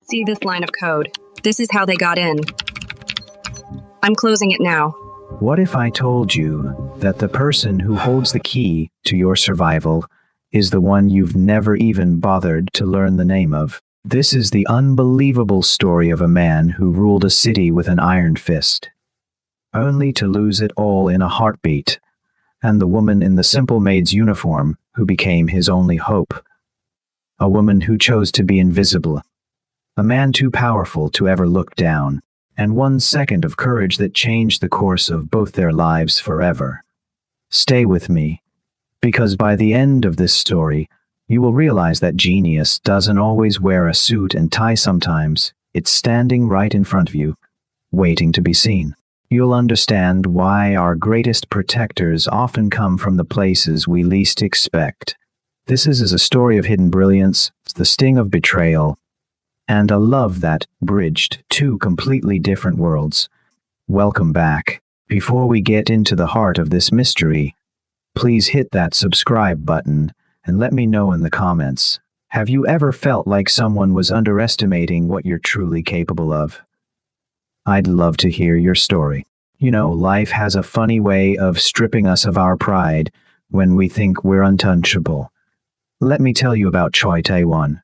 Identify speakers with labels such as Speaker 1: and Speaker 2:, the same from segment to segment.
Speaker 1: See this line of code. This is how they got in. I'm closing it now.
Speaker 2: What if I told you that the person who holds the key to your survival is the one you've never even bothered to learn the name of? This is the unbelievable story of a man who ruled a city with an iron fist, only to lose it all in a heartbeat, and the woman in the simple maid's uniform who became his only hope. A woman who chose to be invisible, a man too powerful to ever look down, and 1 second of courage that changed the course of both their lives forever. Stay with me, because by the end of this story, you will realize that genius doesn't always wear a suit and tie sometimes. It's standing right in front of you, waiting to be seen. You'll understand why our greatest protectors often come from the places we least expect. This is a story of hidden brilliance, the sting of betrayal, and a love that bridged two completely different worlds. Welcome back. Before we get into the heart of this mystery, please hit that subscribe button and let me know in the comments. Have you ever felt like someone was underestimating what you're truly capable of? I'd love to hear your story. You know, life has a funny way of stripping us of our pride when we think we're untouchable. Let me tell you about Choi Tae-won.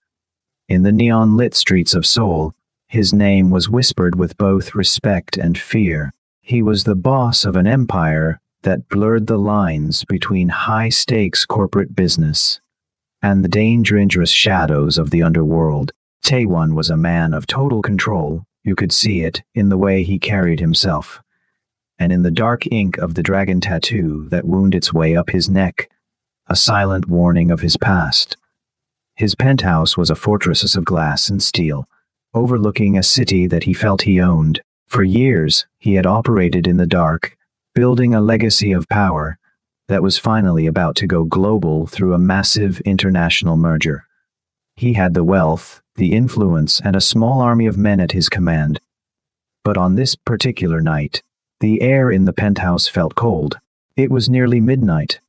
Speaker 2: In the neon-lit streets of Seoul, his name was whispered with both respect and fear. He was the boss of an empire that blurred the lines between high-stakes corporate business and the dangerous shadows of the underworld. Tae-won was a man of total control. You could see it in the way he carried himself, and in the dark ink of the dragon tattoo that wound its way up his neck, a silent warning of his past. His penthouse was a fortress of glass and steel, overlooking a city that he felt he owned. For years, he had operated in the dark, building a legacy of power that was finally about to go global through a massive international merger. He had the wealth, the influence, and a small army of men at his command. But on this particular night, the air in the penthouse felt cold. It was nearly midnight.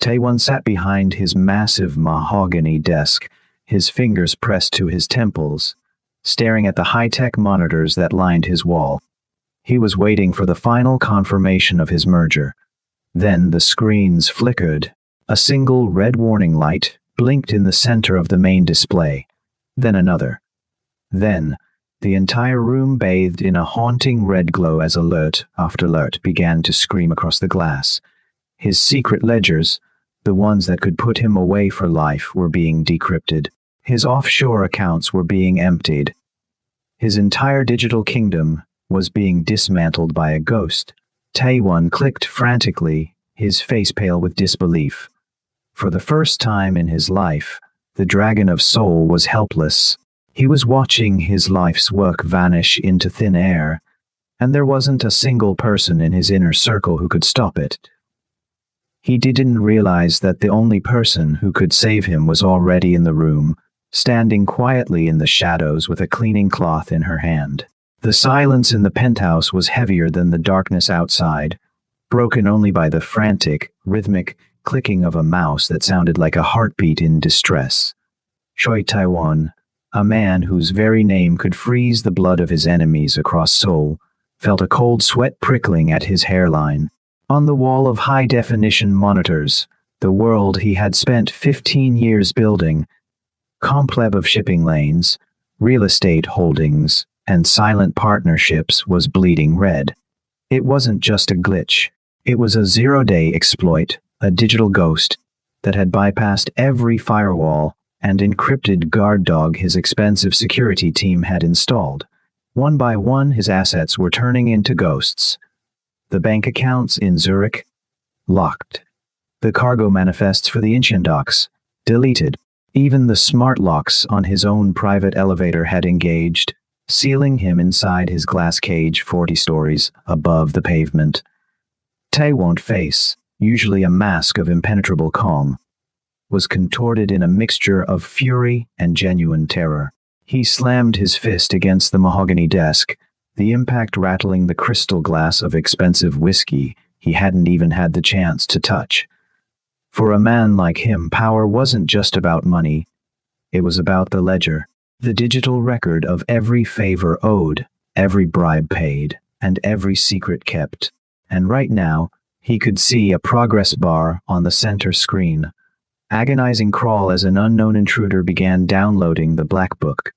Speaker 2: Tae-won sat behind his massive mahogany desk, his fingers pressed to his temples, staring at the high-tech monitors that lined his wall. He was waiting for the final confirmation of his merger. Then the screens flickered. A single red warning light blinked in the center of the main display. Then another. Then, the entire room bathed in a haunting red glow as alert after alert began to scream across the glass. His secret ledgers, the ones that could put him away for life, were being decrypted. His offshore accounts were being emptied. His entire digital kingdom was being dismantled by a ghost. Tae-won clicked frantically, his face pale with disbelief. For the first time in his life, the Dragon of Soul was helpless. He was watching his life's work vanish into thin air, and there wasn't a single person in his inner circle who could stop it. He didn't realize that the only person who could save him was already in the room, standing quietly in the shadows with a cleaning cloth in her hand. The silence in the penthouse was heavier than the darkness outside, broken only by the frantic, rhythmic clicking of a mouse that sounded like a heartbeat in distress. Choi Tae-won, a man whose very name could freeze the blood of his enemies across Seoul, felt a cold sweat prickling at his hairline. On the wall of high-definition monitors, the world he had spent 15 years building, complex of shipping lanes, real estate holdings, and silent partnerships, was bleeding red. It wasn't just a glitch. It was a zero-day exploit, a digital ghost that had bypassed every firewall and encrypted guard dog his expensive security team had installed. One by one, his assets were turning into ghosts. The bank accounts in Zurich, locked. The cargo manifests for the Incheon docks, deleted. Even the smart locks on his own private elevator had engaged, sealing him inside his glass cage 40 stories above the pavement. Tae-won's face, usually a mask of impenetrable calm, was contorted in a mixture of fury and genuine terror. He slammed his fist against the mahogany desk, the impact rattling the crystal glass of expensive whiskey he hadn't even had the chance to touch. For a man like him, power wasn't just about money. It was about the ledger. The digital record of every favor owed, every bribe paid, and every secret kept. And right now, he could see a progress bar on the center screen. Agonizing crawl as an unknown intruder began downloading the black book.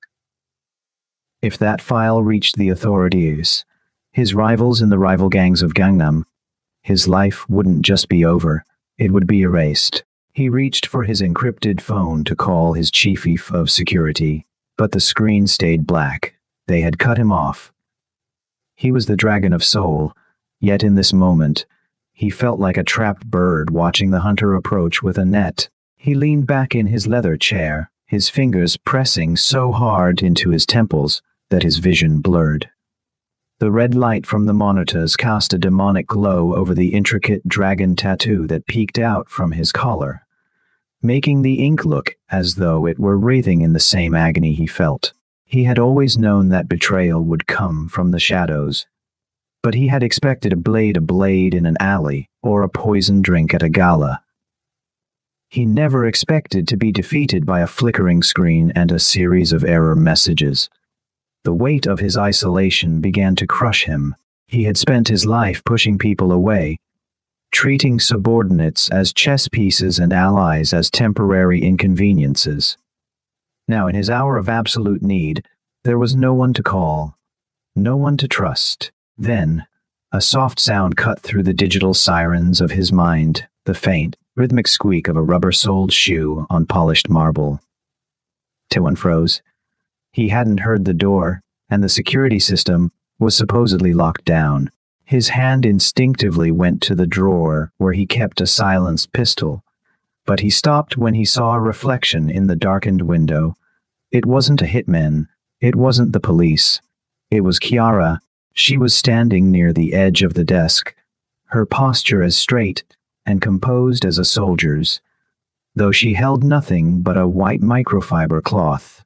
Speaker 2: If that file reached the authorities, his rivals in the rival gangs of Gangnam, his life wouldn't just be over, it would be erased. He reached for his encrypted phone to call his chief of security, but the screen stayed black. They had cut him off. He was the dragon of soul, yet in this moment, he felt like a trapped bird watching the hunter approach with a net. He leaned back in his leather chair, his fingers pressing so hard into his temples that his vision blurred. The red light from the monitors cast a demonic glow over the intricate dragon tattoo that peeked out from his collar, making the ink look as though it were writhing in the same agony he felt. He had always known that betrayal would come from the shadows, but he had expected a blade in an alley or a poisoned drink at a gala. He never expected to be defeated by a flickering screen and a series of error messages. The weight of his isolation began to crush him. He had spent his life pushing people away, treating subordinates as chess pieces and allies as temporary inconveniences. Now, in his hour of absolute need, there was no one to call, no one to trust. Then, a soft sound cut through the digital sirens of his mind, the faint, rhythmic squeak of a rubber-soled shoe on polished marble. Taewon froze. He hadn't heard the door, and the security system was supposedly locked down. His hand instinctively went to the drawer where he kept a silenced pistol, but he stopped when he saw a reflection in the darkened window. It wasn't a hitman. It wasn't the police. It was Kiara. She was standing near the edge of the desk, her posture as straight and composed as a soldier's, though she held nothing but a white microfiber cloth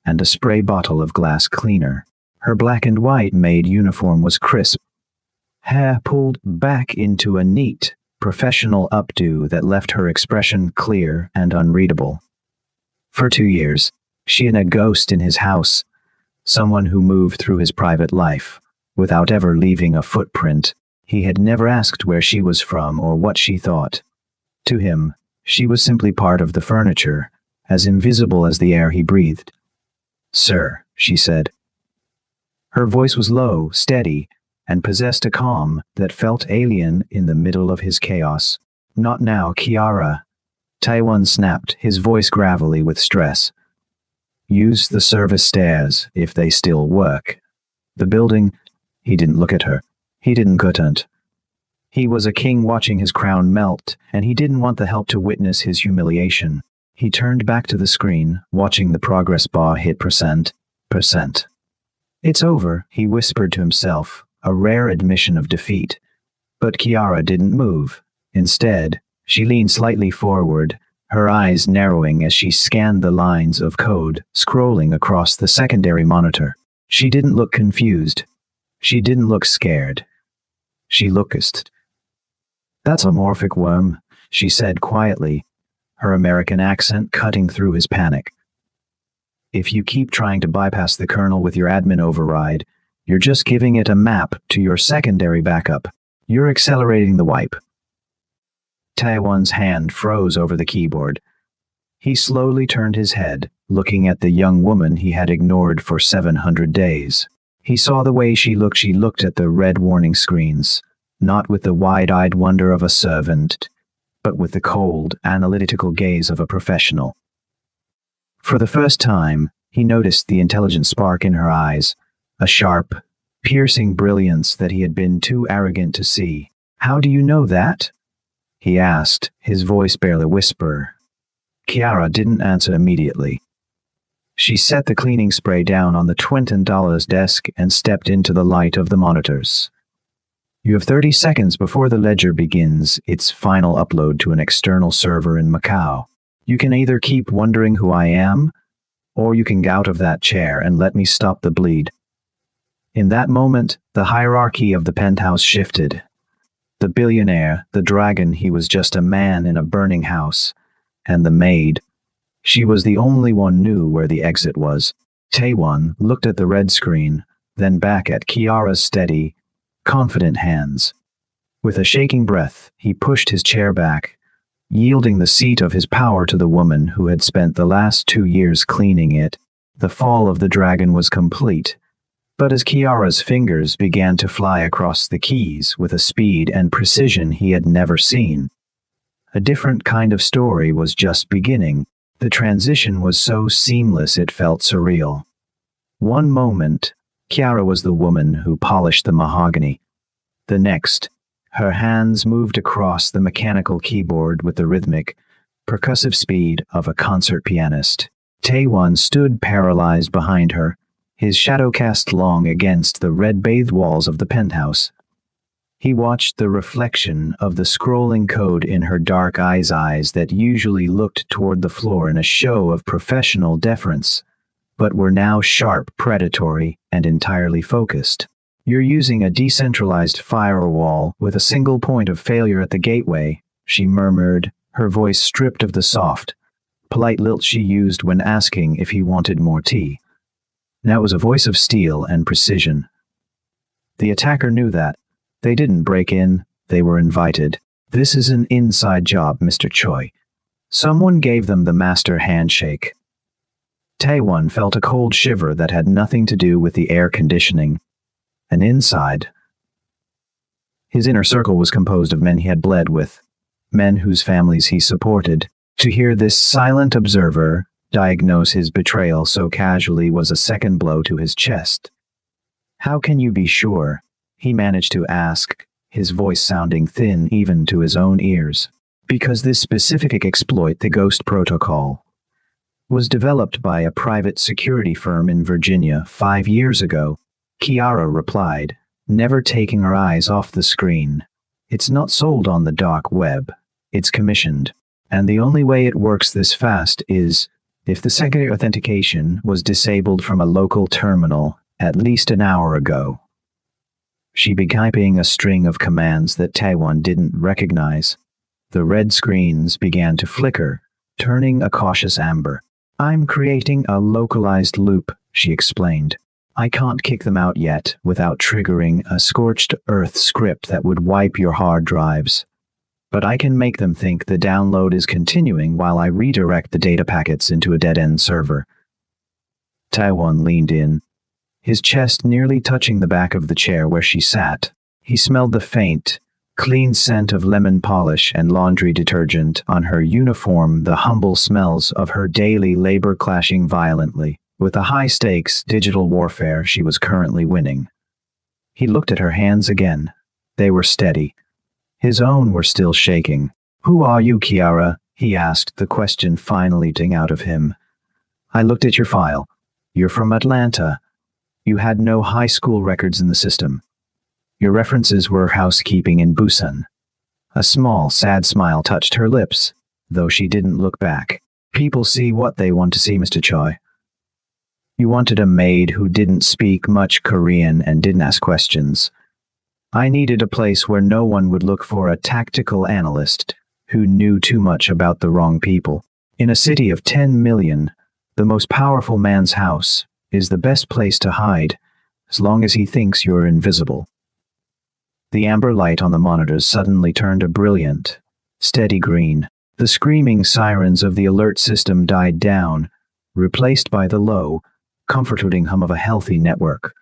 Speaker 2: and a spray bottle of glass cleaner. Her black and white Maid uniform was crisp, hair pulled back into a neat, professional updo that left her expression clear and unreadable. For 2 years, she had been a ghost in his house, someone who moved through his private life, without ever leaving a footprint. He had never asked where she was from or what she thought. To him, she was simply part of the furniture, as invisible as the air he breathed. "Sir," she said. Her voice was low, steady, and possessed a calm that felt alien in the middle of his chaos. "Not now, Kiara." Taewon snapped, his voice gravelly with stress. "Use the service stairs, if they still work. The building—" He didn't look at her. He didn't couldn't. He was a king watching his crown melt, and he didn't want the help to witness his humiliation. He turned back to the screen, watching the progress bar hit %. "It's over," he whispered to himself, a rare admission of defeat. But Kiara didn't move. Instead, she leaned slightly forward, her eyes narrowing as she scanned the lines of code scrolling across the secondary monitor. She didn't look confused. She didn't look scared. She looked. "That's a morphic worm," she said quietly, her American accent cutting through his panic. "If you keep trying to bypass the kernel with your admin override, you're just giving it a map to your secondary backup. You're accelerating the wipe." Taewon's hand froze over the keyboard. He slowly turned his head, looking at the young woman he had ignored for 700 days. He saw the way she looked at the red warning screens, not with the wide-eyed wonder of a servant, but with the cold, analytical gaze of a professional. For the first time, he noticed the intelligent spark in her eyes, a sharp, piercing brilliance that he had been too arrogant to see. "How do you know that?" he asked, his voice barely a whisper. Kiara didn't answer immediately. She set the cleaning spray down on the $20 desk and stepped into the light of the monitors. "You have 30 seconds before the ledger begins its final upload to an external server in Macau. You can either keep wondering who I am, or you can get out of that chair and let me stop the bleed." In that moment, the hierarchy of the penthouse shifted. The billionaire, the dragon, he was just a man in a burning house, and the maid, she was the only one knew where the exit was. Taewon looked at the red screen, then back at Kiara's steady, confident hands. With a shaking breath, he pushed his chair back, yielding the seat of his power to the woman who had spent the last 2 years cleaning it. The fall of the dragon was complete, but as Kiara's fingers began to fly across the keys with a speed and precision he had never seen, a different kind of story was just beginning. The transition was so seamless it felt surreal. One moment, Kiara was the woman who polished the mahogany. The next, her hands moved across the mechanical keyboard with the rhythmic, percussive speed of a concert pianist. Taewon stood paralyzed behind her, his shadow cast long against the red-bathed walls of the penthouse. He watched the reflection of the scrolling code in her dark eyes that usually looked toward the floor in a show of professional deference, but were now sharp, predatory, and entirely focused. "You're using a decentralized firewall with a single point of failure at the gateway," she murmured, her voice stripped of the soft, polite lilt she used when asking if he wanted more tea. That was a voice of steel and precision. The attacker knew that. They didn't break in, they were invited. "This is an inside job, Mr. Choi." Someone gave them the master handshake. Taewon felt a cold shiver that had nothing to do with the air conditioning. And inside, his inner circle was composed of men he had bled with, men whose families he supported. To hear this silent observer diagnose his betrayal so casually was a second blow to his chest. "How can you be sure?" he managed to ask, his voice sounding thin even to his own ears. "Because this specific exploit, the Ghost Protocol, was developed by a private security firm in Virginia 5 years ago," Kiara replied, never taking her eyes off the screen. "It's not sold on the dark web. It's commissioned. And the only way it works this fast is if the secondary authentication was disabled from a local terminal at least an hour ago." She began typing a string of commands that Taewon didn't recognize. The red screens began to flicker, turning a cautious amber. "I'm creating a localized loop," she explained. "I can't kick them out yet without triggering a scorched earth script that would wipe your hard drives. But I can make them think the download is continuing while I redirect the data packets into a dead-end server." Taewon leaned in, his chest nearly touching the back of the chair where she sat. He smelled the faint, clean scent of lemon polish and laundry detergent on her uniform, the humble smells of her daily labor clashing violently with the high-stakes digital warfare she was currently winning. He looked at her hands again. They were steady. His own were still shaking. "Who are you, Kiara?" he asked, the question finally getting out of him. "I looked at your file. You're from Atlanta. You had no high school records in the system. Your references were housekeeping in Busan." A small, sad smile touched her lips, though she didn't look back. "People see what they want to see, Mr. Choi. You wanted a maid who didn't speak much Korean and didn't ask questions. I needed a place where no one would look for a tactical analyst who knew too much about the wrong people. In a city of 10 million, the most powerful man's house is the best place to hide, as long as he thinks you're invisible." The amber light on the monitors suddenly turned a brilliant, steady green. The screaming sirens of the alert system died down, replaced by the low, comforting hum of a healthy network.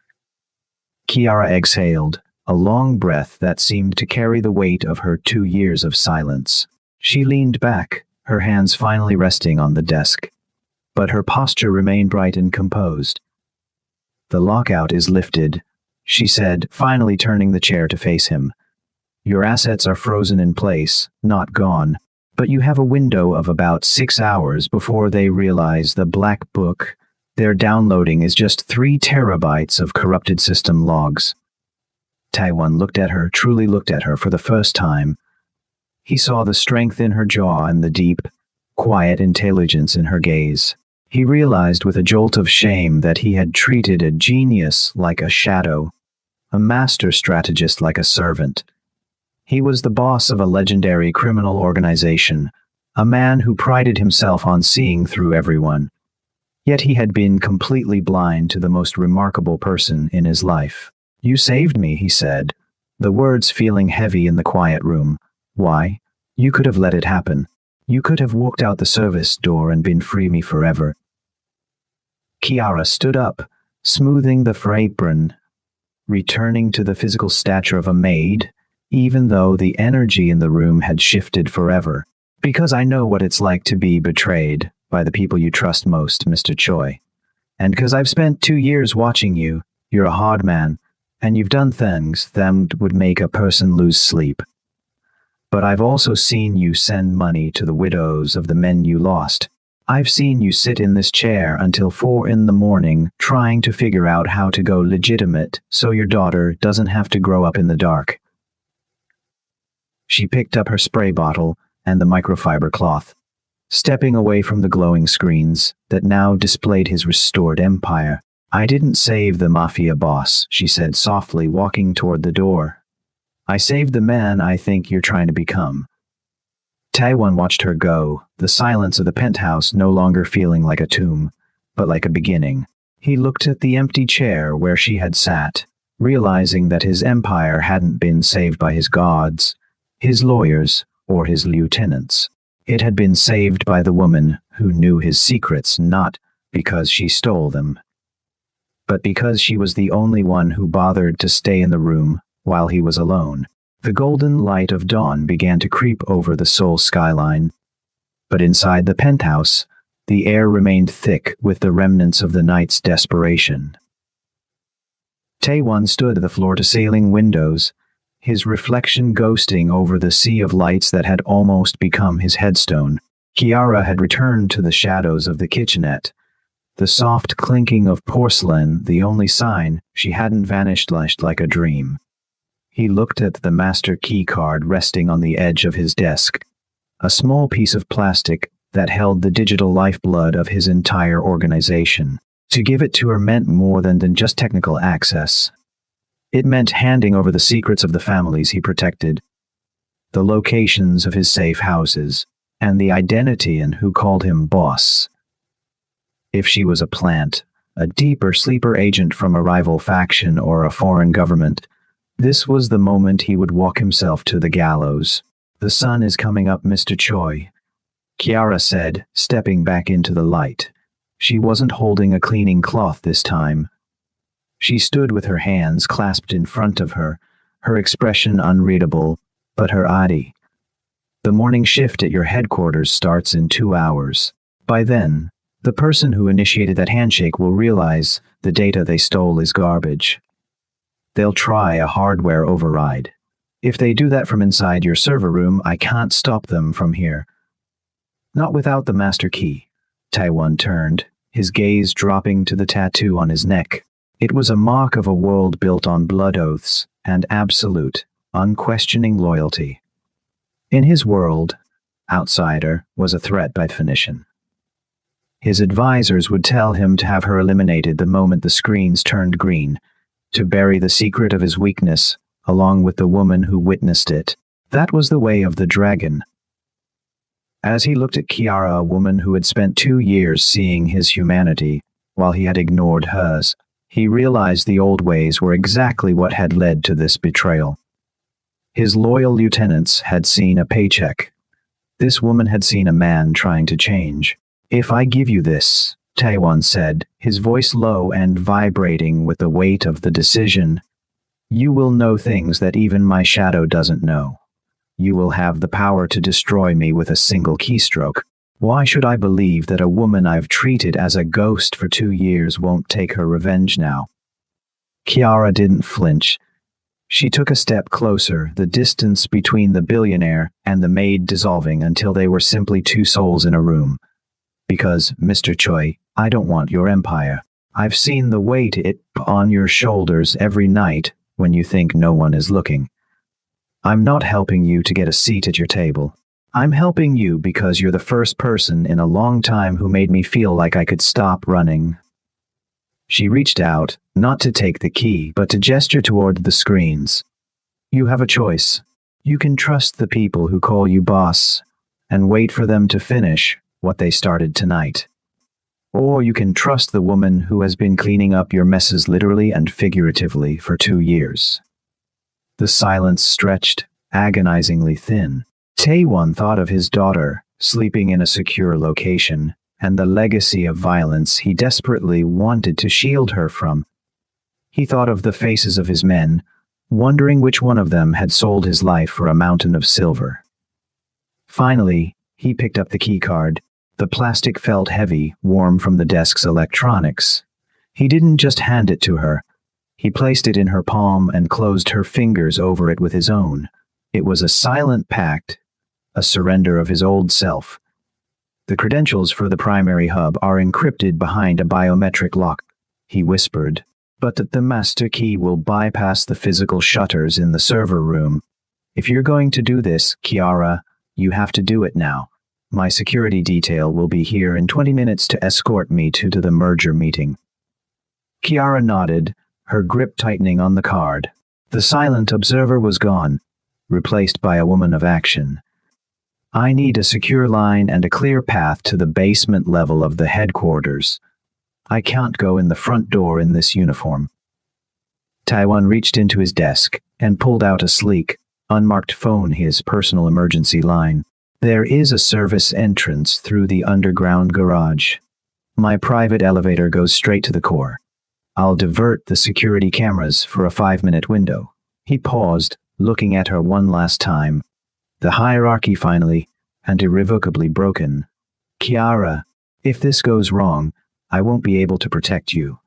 Speaker 2: Kiara exhaled, a long breath that seemed to carry the weight of her 2 years of silence. She leaned back, her hands finally resting on the desk. But her posture remained bright and composed. "The lockout is lifted," she said, finally turning the chair to face him. "Your assets are frozen in place, not gone, but you have a window of about 6 hours before they realize the black book they're downloading is just 3 terabytes of corrupted system logs." Taewon truly looked at her for the first time. He saw the strength in her jaw and the deep, quiet intelligence in her gaze. He realized with a jolt of shame that he had treated a genius like a shadow, a master strategist like a servant. He was the boss of a legendary criminal organization, a man who prided himself on seeing through everyone. Yet he had been completely blind to the most remarkable person in his life. "You saved me," he said, the words feeling heavy in the quiet room. "Why? You could have let it happen. You could have walked out the service door and been free me forever." Kiara stood up, smoothing the fur apron, returning to the physical stature of a maid, even though the energy in the room had shifted forever. "Because I know what it's like to be betrayed by the people you trust most, Mr. Choi. And because I've spent 2 years watching you, you're a hard man, and you've done things that would make a person lose sleep. But I've also seen you send money to the widows of the men you lost. I've seen you sit in this chair until 4 in the morning trying to figure out how to go legitimate so your daughter doesn't have to grow up in the dark." She picked up her spray bottle and the microfiber cloth, stepping away from the glowing screens that now displayed his restored empire. "I didn't save the Mafia boss," she said softly, walking toward the door. "I saved the man I think you're trying to become." Taewon watched her go, the silence of the penthouse no longer feeling like a tomb, but like a beginning. He looked at the empty chair where she had sat, realizing that his empire hadn't been saved by his gods, his lawyers, or his lieutenants. It had been saved by the woman who knew his secrets, not because she stole them, but because she was the only one who bothered to stay in the room while he was alone. The golden light of dawn began to creep over the Seoul skyline, but inside the penthouse, the air remained thick with the remnants of the night's desperation. Taewon stood at the floor-to-ceiling windows, his reflection ghosting over the sea of lights that had almost become his headstone. Kiara had returned to the shadows of the kitchenette, the soft clinking of porcelain the only sign she hadn't vanished like a dream. He looked at the master key card resting on the edge of his desk, a small piece of plastic that held the digital lifeblood of his entire organization. To give it to her meant more than just technical access. It meant handing over the secrets of the families he protected, the locations of his safe houses, and the identity and who called him boss. If she was a plant, a deeper sleeper agent from a rival faction or a foreign government, this was the moment he would walk himself to the gallows. "The sun is coming up, Mr. Choi," Kiara said, stepping back into the light. She wasn't holding a cleaning cloth this time. She stood with her hands clasped in front of her, her expression unreadable, but her adi. "The morning shift at your headquarters starts in 2 hours. By then, the person who initiated that handshake will realize the data they stole is garbage. They'll try a hardware override. If they do that from inside your server room, I can't stop them from here." "Not without the master key." Taewon turned, his gaze dropping to the tattoo on his neck. It was a mark of a world built on blood oaths and absolute, unquestioning loyalty. In his world, outsider was a threat by definition. His advisors would tell him to have her eliminated the moment the screens turned green, to bury the secret of his weakness, along with the woman who witnessed it. That was the way of the dragon. As he looked at Kiara, a woman who had spent 2 years seeing his humanity, while he had ignored hers, he realized the old ways were exactly what had led to this betrayal. His loyal lieutenants had seen a paycheck. This woman had seen a man trying to change. "If I give you this," Taewon said, his voice low and vibrating with the weight of the decision, "you will know things that even my shadow doesn't know. You will have the power to destroy me with a single keystroke. Why should I believe that a woman I've treated as a ghost for 2 years won't take her revenge now?" Kiara didn't flinch. She took a step closer, the distance between the billionaire and the maid dissolving until they were simply 2 souls in a room. "Because, Mr. Choi, I don't want your empire. I've seen the weight it on your shoulders every night when you think no one is looking. I'm not helping you to get a seat at your table. I'm helping you because you're the first person in a long time who made me feel like I could stop running." She reached out, not to take the key, but to gesture toward the screens. "You have a choice. You can trust the people who call you boss, and wait for them to finish what they started tonight. or you can trust the woman who has been cleaning up your messes literally and figuratively for 2 years. The silence stretched, agonizingly thin. Taewon thought of his daughter, sleeping in a secure location, and the legacy of violence he desperately wanted to shield her from. He thought of the faces of his men, wondering which one of them had sold his life for a mountain of silver. Finally, he picked up the keycard. The plastic felt heavy, warm from the desk's electronics. He didn't just hand it to her. He placed it in her palm and closed her fingers over it with his own. It was a silent pact, a surrender of his old self. The credentials for the primary hub are encrypted behind a biometric lock, he whispered, but that the master key will bypass the physical shutters in the server room. If you're going to do this, Kiara, you have to do it now. My security detail will be here in 20 minutes to escort me to the merger meeting. Kiara nodded, her grip tightening on the card. The silent observer was gone, replaced by a woman of action. I need a secure line and a clear path to the basement level of the headquarters. I can't go in the front door in this uniform. Taewon reached into his desk and pulled out a sleek, unmarked phone, his personal emergency line. There is a service entrance through the underground garage. My private elevator goes straight to the core. I'll divert the security cameras for a 5-minute window. He paused, looking at her one last time. The hierarchy finally, and irrevocably broken. Kiara, if this goes wrong, I won't be able to protect you.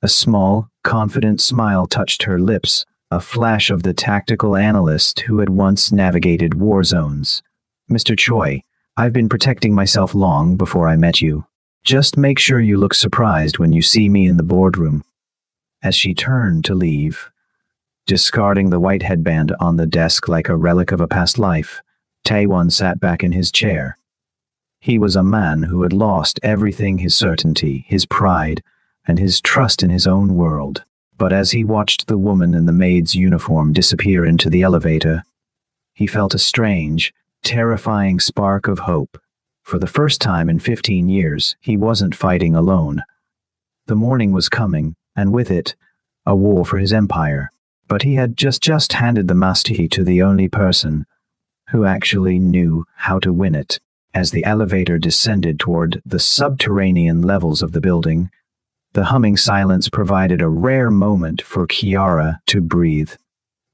Speaker 2: A small, confident smile touched her lips, a flash of the tactical analyst who had once navigated war zones. Mr. Choi, I've been protecting myself long before I met you. Just make sure you look surprised when you see me in the boardroom. As she turned to leave, discarding the white headband on the desk like a relic of a past life, Taewon sat back in his chair. He was a man who had lost everything: his certainty, his pride, and his trust in his own world. But as he watched the woman in the maid's uniform disappear into the elevator, he felt a strange, terrifying spark of hope. For the first time in 15 years, he wasn't fighting alone. The morning was coming, and with it, a war for his empire. But he had just handed the master key to the only person who actually knew how to win it. As the elevator descended toward the subterranean levels of the building, the humming silence provided a rare moment for Kiara to breathe.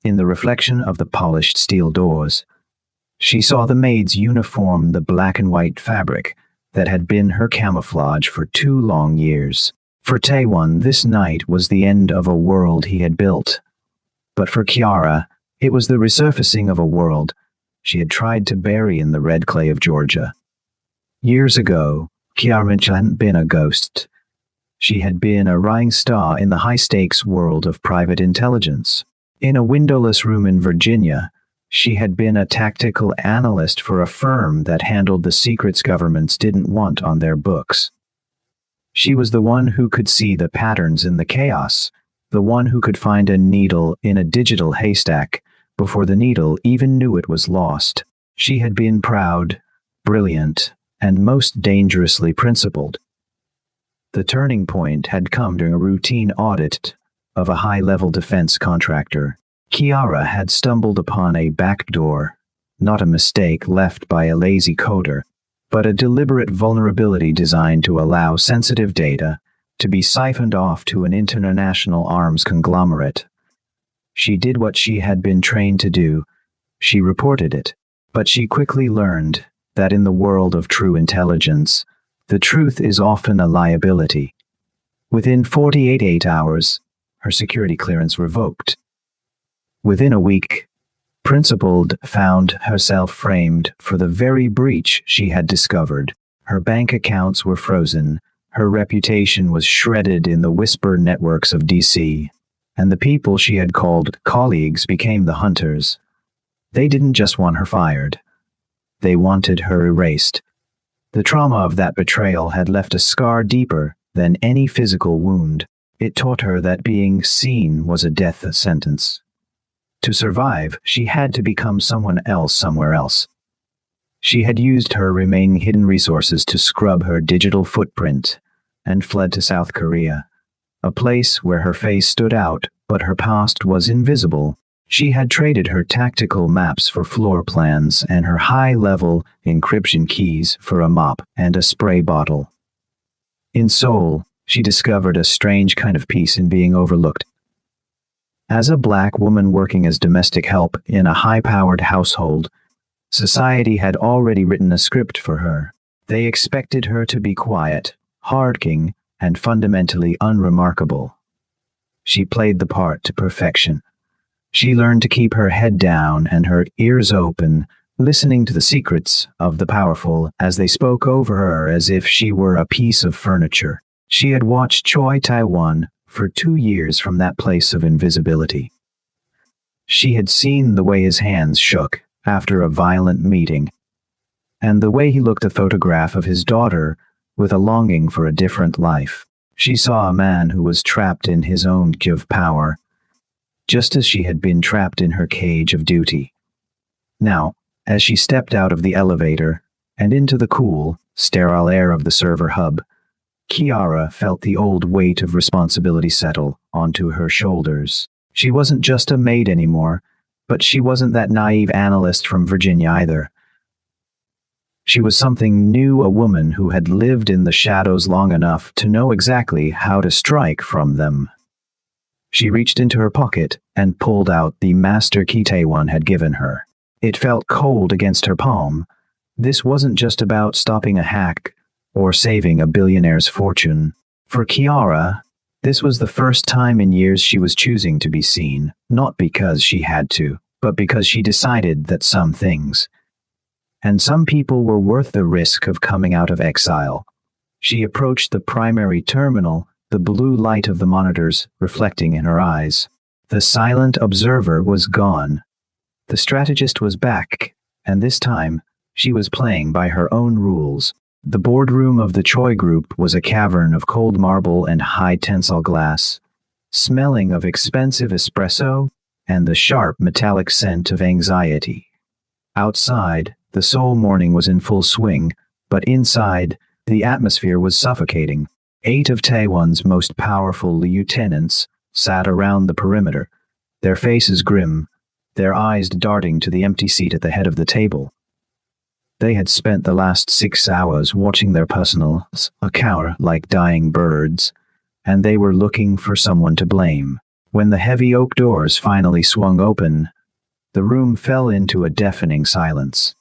Speaker 2: In the reflection of the polished steel doors, she saw the maid's uniform, the black and white fabric that had been her camouflage for 2 long years. For Taewon, this night was the end of a world he had built. But for Kiara, it was the resurfacing of a world she had tried to bury in the red clay of Georgia. Years ago, Kiara hadn't been a ghost. She had been a rising star in the high-stakes world of private intelligence. In a windowless room in Virginia, she had been a tactical analyst for a firm that handled the secrets governments didn't want on their books. She was the one who could see the patterns in the chaos, the one who could find a needle in a digital haystack before the needle even knew it was lost. She had been proud, brilliant, and most dangerously principled. The turning point had come during a routine audit of a high-level defense contractor. Kiara had stumbled upon a backdoor, not a mistake left by a lazy coder, but a deliberate vulnerability designed to allow sensitive data to be siphoned off to an international arms conglomerate. She did what she had been trained to do. She reported it, but she quickly learned that in the world of true intelligence, the truth is often a liability. Within 48 hours, her security clearance revoked. Within a week, Principled found herself framed for the very breach she had discovered. Her bank accounts were frozen, her reputation was shredded in the whisper networks of DC, and the people she had called colleagues became the hunters. They didn't just want her fired. They wanted her erased. The trauma of that betrayal had left a scar deeper than any physical wound. It taught her that being seen was a death sentence. To survive, she had to become someone else somewhere else. She had used her remaining hidden resources to scrub her digital footprint, and fled to South Korea, a place where her face stood out, but her past was invisible. She had traded her tactical maps for floor plans and her high-level encryption keys for a mop and a spray bottle. In Seoul, she discovered a strange kind of peace in being overlooked. As a black woman working as domestic help in a high-powered household, society had already written a script for her. They expected her to be quiet, hardworking, and fundamentally unremarkable. She played the part to perfection. She learned to keep her head down and her ears open, listening to the secrets of the powerful as they spoke over her as if she were a piece of furniture. She had watched Choi Tae-won for 2 years from that place of invisibility. She had seen the way his hands shook after a violent meeting, and the way he looked at a photograph of his daughter with a longing for a different life. She saw a man who was trapped in his own cage of power, just as she had been trapped in her cage of duty. Now, as she stepped out of the elevator and into the cool, sterile air of the server hub, Kiara felt the old weight of responsibility settle onto her shoulders. She wasn't just a maid anymore, but she wasn't that naive analyst from Virginia either. She was something new, a woman who had lived in the shadows long enough to know exactly how to strike from them. She reached into her pocket and pulled out the master key Tae-won had given her. It felt cold against her palm. This wasn't just about stopping a hack or saving a billionaire's fortune. For Kiara, this was the first time in years she was choosing to be seen, not because she had to, but because she decided that some things, and some people, were worth the risk of coming out of exile. She approached the primary terminal, the blue light of the monitors reflecting in her eyes. The silent observer was gone. The strategist was back, and this time, she was playing by her own rules. The boardroom of the Choi Group was a cavern of cold marble and high tensile glass, smelling of expensive espresso and the sharp metallic scent of anxiety. Outside, the Seoul morning was in full swing, but inside, the atmosphere was suffocating. 8 of Taewon's most powerful lieutenants sat around the perimeter, their faces grim, their eyes darting to the empty seat at the head of the table. They had spent the last 6 hours watching their personals cower like dying birds, and they were looking for someone to blame. When the heavy oak doors finally swung open, the room fell into a deafening silence.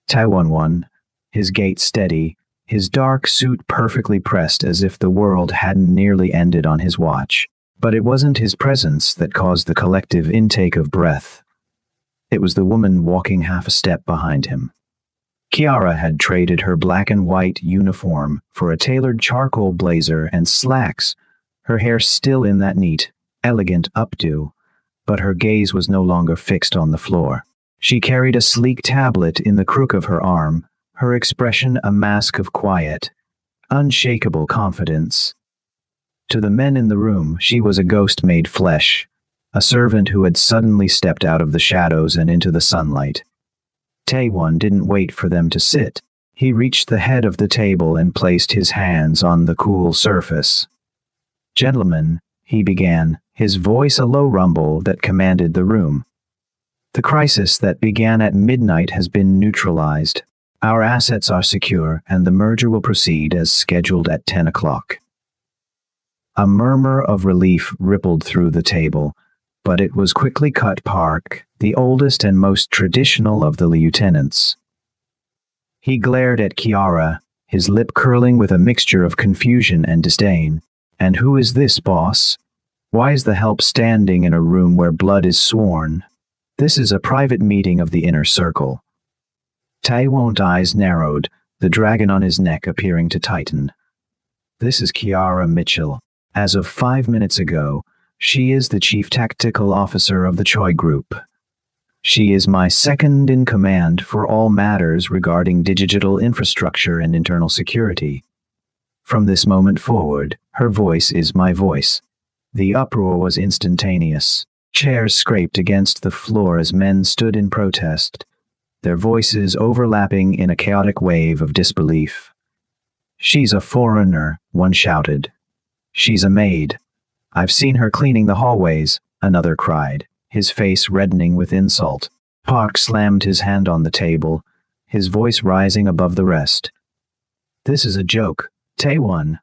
Speaker 2: Tae-won, his gait steady, his dark suit perfectly pressed as if the world hadn't nearly ended on his watch. But it wasn't his presence that caused the collective intake of breath. It was the woman walking half a step behind him. Kiara had traded her black and white uniform for a tailored charcoal blazer and slacks, her hair still in that neat, elegant updo, but her gaze was no longer fixed on the floor. She carried a sleek tablet in the crook of her arm, her expression a mask of quiet, unshakable confidence. To the men in the room, she was a ghost made flesh, a servant who had suddenly stepped out of the shadows and into the sunlight. Tae-won didn't wait for them to sit. He reached the head of the table and placed his hands on the cool surface. "Gentlemen," he began, his voice a low rumble that commanded the room. "The crisis that began at midnight has been neutralized. Our assets are secure, and the merger will proceed as scheduled at 10 o'clock. A murmur of relief rippled through the table, but it was quickly cut. Park, the oldest and most traditional of the lieutenants. He glared at Kiara, his lip curling with a mixture of confusion and disdain. "And who is this, boss? Why is the help standing in a room where blood is sworn? This is a private meeting of the inner circle." Taewon's eyes narrowed, the dragon on his neck appearing to tighten. "This is Kiara Mitchell. As of 5 minutes ago, she is the chief tactical officer of the Choi Group. She is my second in command for all matters regarding digital infrastructure and internal security. From this moment forward, her voice is my voice." The uproar was instantaneous. Chairs scraped against the floor as men stood in protest, their voices overlapping in a chaotic wave of disbelief. "She's a foreigner," one shouted. "She's a maid. I've seen her cleaning the hallways," another cried, his face reddening with insult. Park slammed his hand on the table, his voice rising above the rest. "This is a joke, Taewon.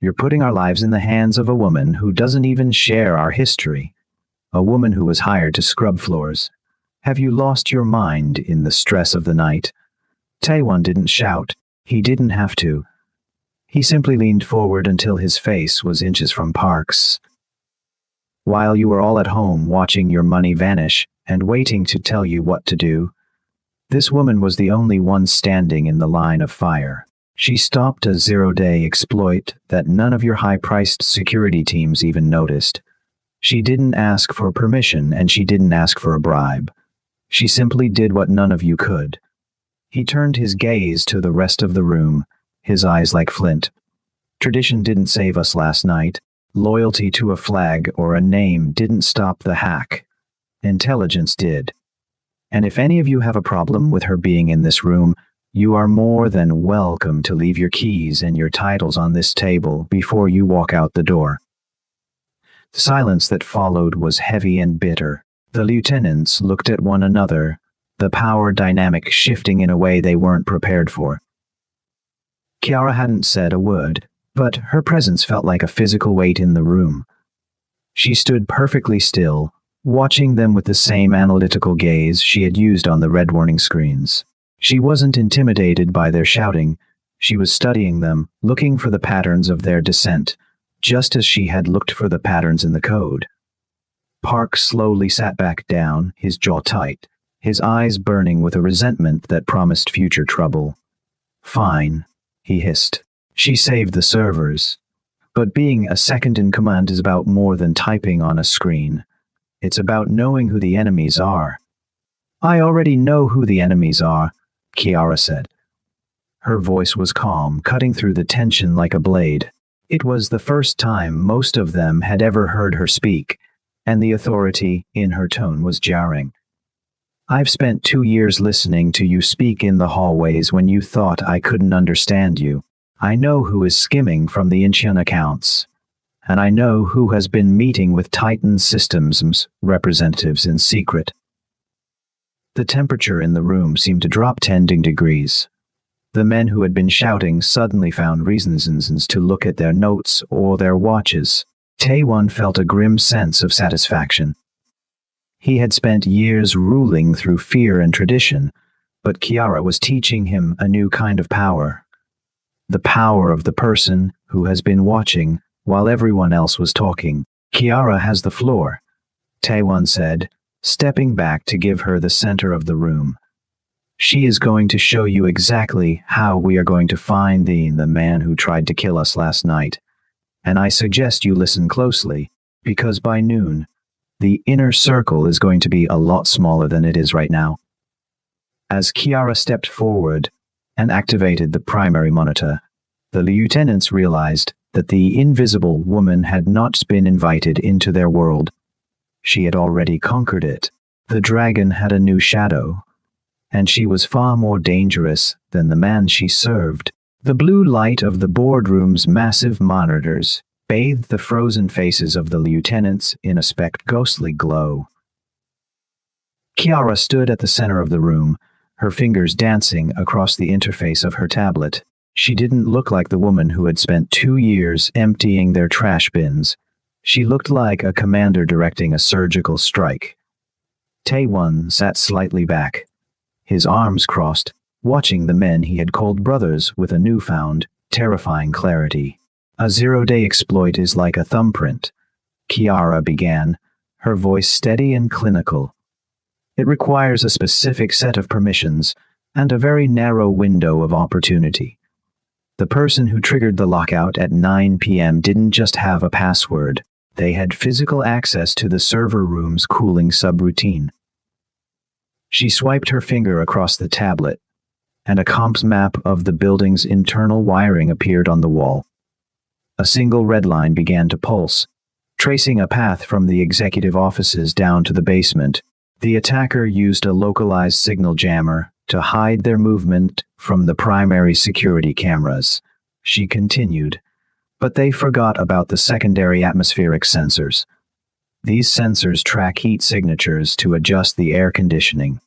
Speaker 2: You're putting our lives in the hands of a woman who doesn't even share our history. A woman who was hired to scrub floors. Have you lost your mind in the stress of the night?" Taewon didn't shout. He didn't have to. He simply leaned forward until his face was inches from Park's. "While you were all at home watching your money vanish and waiting to tell you what to do, this woman was the only one standing in the line of fire. She stopped a zero-day exploit that none of your high-priced security teams even noticed. She didn't ask for permission and she didn't ask for a bribe. She simply did what none of you could." He turned his gaze to the rest of the room, his eyes like flint. "Tradition didn't save us last night. Loyalty to a flag or a name didn't stop the hack. Intelligence did. And if any of you have a problem with her being in this room, you are more than welcome to leave your keys and your titles on this table before you walk out the door." The silence that followed was heavy and bitter. The lieutenants looked at one another, the power dynamic shifting in a way they weren't prepared for. Kiara hadn't said a word, but her presence felt like a physical weight in the room. She stood perfectly still, watching them with the same analytical gaze she had used on the red warning screens. She wasn't intimidated by their shouting. She was studying them, looking for the patterns of their dissent, just as she had looked for the patterns in the code. Park slowly sat back down, his jaw tight, his eyes burning with a resentment that promised future trouble. "Fine," he hissed. "She saved the servers. But being a second in command is about more than typing on a screen. It's about knowing who the enemies are." "I already know who the enemies are," Kiara said. Her voice was calm, cutting through the tension like a blade. It was the first time most of them had ever heard her speak, and the authority in her tone was jarring. "I've spent 2 years listening to you speak in the hallways when you thought I couldn't understand you. I know who is skimming from the Incheon accounts, and I know who has been meeting with Titan Systems representatives in secret." The temperature in the room seemed to drop 10 degrees. The men who had been shouting suddenly found reasons to look at their notes or their watches. Taewon felt a grim sense of satisfaction. He had spent years ruling through fear and tradition, but Kiara was teaching him a new kind of power. The power of the person who has been watching while everyone else was talking. "Kiara has the floor," Taewon said, stepping back to give her the center of the room. "She is going to show you exactly how we are going to find the man who tried to kill us last night. And I suggest you listen closely, because by noon, the inner circle is going to be a lot smaller than it is right now." As Kiara stepped forward and activated the primary monitor, the lieutenants realized that the invisible woman had not been invited into their world. She had already conquered it. The dragon had a new shadow, and she was far more dangerous than the man she served. The blue light of the boardroom's massive monitors bathed the frozen faces of the lieutenants in a ghostly glow. Kiara stood at the center of the room, her fingers dancing across the interface of her tablet. She didn't look like the woman who had spent 2 years emptying their trash bins. She looked like a commander directing a surgical strike. Taewon sat slightly back, his arms crossed, watching the men he had called brothers with a newfound, terrifying clarity. "A zero-day exploit is like a thumbprint," Kiara began, her voice steady and clinical. "It requires a specific set of permissions and a very narrow window of opportunity. The person who triggered the lockout at 9 p.m. didn't just have a password, they had physical access to the server room's cooling subroutine." She swiped her finger across the tablet, and a comps map of the building's internal wiring appeared on the wall. A single red line began to pulse, tracing a path from the executive offices down to the basement. The attacker used a localized signal jammer to hide their movement from the primary security cameras. she continued, but they forgot about the secondary atmospheric sensors. These sensors track heat signatures to adjust the air conditioning.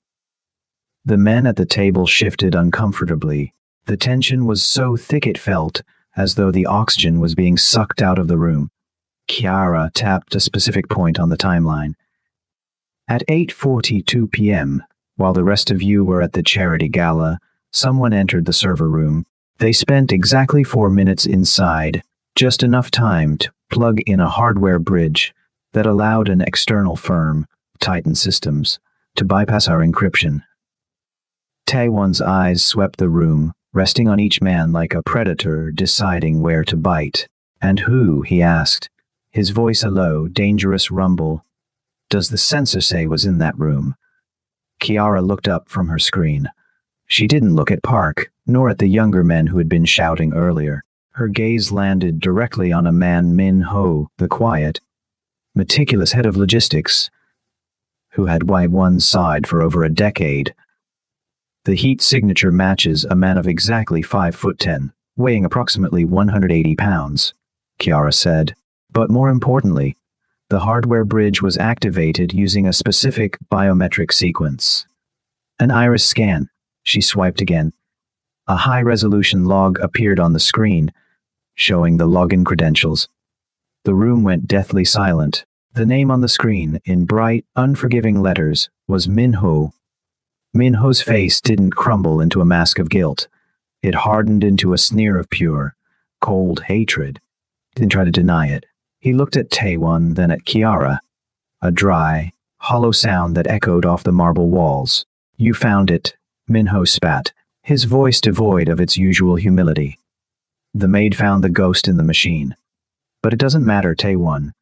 Speaker 2: The men at the table shifted uncomfortably. The tension was so thick it felt as though the oxygen was being sucked out of the room. Kiara tapped a specific point on the timeline. At 8:42 p.m., while the rest of you were at the charity gala, someone entered the server room. They spent exactly 4 minutes inside, just enough time to plug in a hardware bridge that allowed an external firm, Titan Systems, to bypass our encryption. Taewon's eyes swept the room, resting on each man like a predator deciding where to bite. And who, he asked, his voice a low, dangerous rumble. Does the sensor say was in that room? Kiara looked up from her screen. She didn't look at Park, nor at the younger men who had been shouting earlier. Her gaze landed directly on a man, Min Ho, the quiet, meticulous head of logistics, who had by one side for over a decade. The heat signature matches a man of exactly 5'10", weighing approximately 180 pounds, Kiara said. But more importantly, the hardware bridge was activated using a specific biometric sequence. An iris scan. She swiped again. A high-resolution log appeared on the screen, showing the login credentials. The room went deathly silent. The name on the screen, in bright, unforgiving letters, was Min Ho. Min Ho's face didn't crumble into a mask of guilt. It hardened into a sneer of pure, cold hatred. He didn't try to deny it. He looked at Taewon, then at Kiara. A dry, hollow sound that echoed off the marble walls. You found it, Min Ho spat, his voice devoid of its usual humility. The maid found the ghost in the machine. But it doesn't matter, Taewon.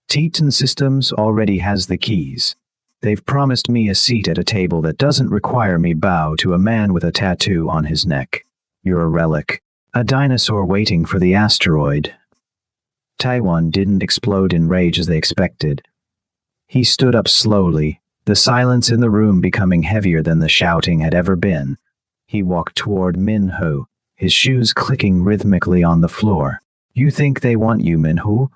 Speaker 2: Titan Systems already has the keys. They've promised me a seat at a table that doesn't require me bow to a man with a tattoo on his neck. You're a relic. A dinosaur waiting for the asteroid. Taewon didn't explode in rage as they expected. He stood up slowly, the silence in the room becoming heavier than the shouting had ever been. He walked toward Min Ho, his shoes clicking rhythmically on the floor. You think they want you, Min Ho?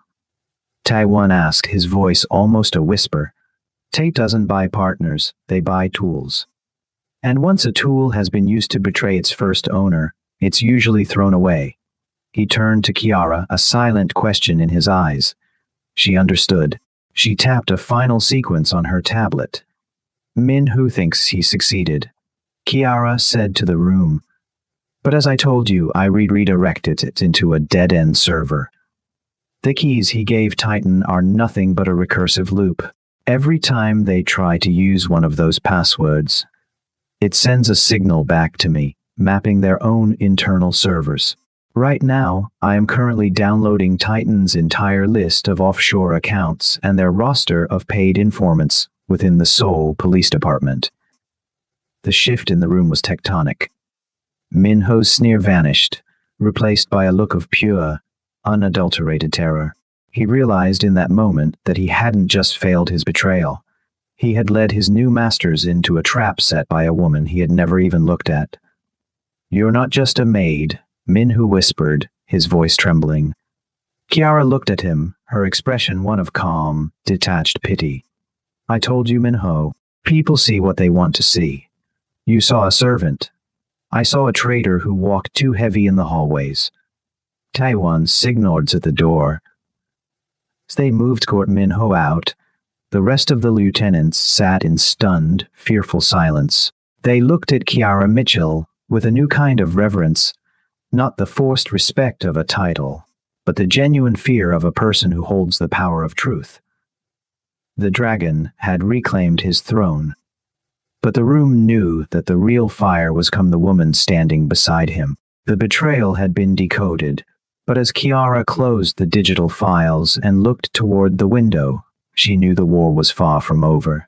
Speaker 2: Taewon asked, his voice almost a whisper. Tate doesn't buy partners, they buy tools. And once a tool has been used to betray its first owner, it's usually thrown away. He turned to Kiara, a silent question in his eyes. She understood. She tapped a final sequence on her tablet. Min Ho thinks he succeeded, Kiara said to the room. But as I told you, I redirected it into a dead-end server. The keys he gave Titan are nothing but a recursive loop. Every time they try to use one of those passwords, it sends a signal back to me, mapping their own internal servers. Right now, I am currently downloading Titan's entire list of offshore accounts and their roster of paid informants within the Seoul Police Department. The shift in the room was tectonic. Min Ho's sneer vanished, replaced by a look of pure, unadulterated terror. He realized in that moment that he hadn't just failed his betrayal. He had led his new masters into a trap set by a woman he had never even looked at. You're not just a maid, Min Ho whispered, his voice trembling. Kiara looked at him, her expression one of calm, detached pity. I told you, Min Ho, people see what they want to see. You saw a servant. I saw a traitor who walked too heavy in the hallways. Taewon signaled at the door. As they moved Court Min Ho out, the rest of the lieutenants sat in stunned, fearful silence. They looked at Kiara Mitchell with a new kind of reverence, not the forced respect of a title, but the genuine fear of a person who holds the power of truth. The dragon had reclaimed his throne, but the room knew that the real fire was come the woman standing beside him. The betrayal had been decoded, but as Kiara closed the digital files and looked toward the window, she knew the war was far from over.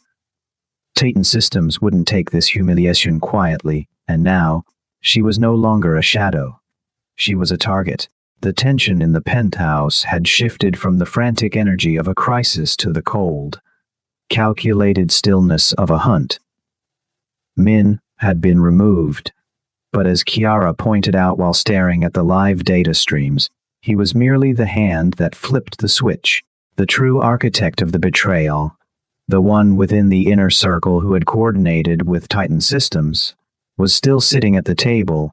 Speaker 2: Titan Systems wouldn't take this humiliation quietly, and now, she was no longer a shadow. She was a target. The tension in the penthouse had shifted from the frantic energy of a crisis to the cold, calculated stillness of a hunt. Min had been removed. But as Kiara pointed out while staring at the live data streams, he was merely the hand that flipped the switch, the true architect of the betrayal, the one within the inner circle who had coordinated with Titan Systems, was still sitting at the table,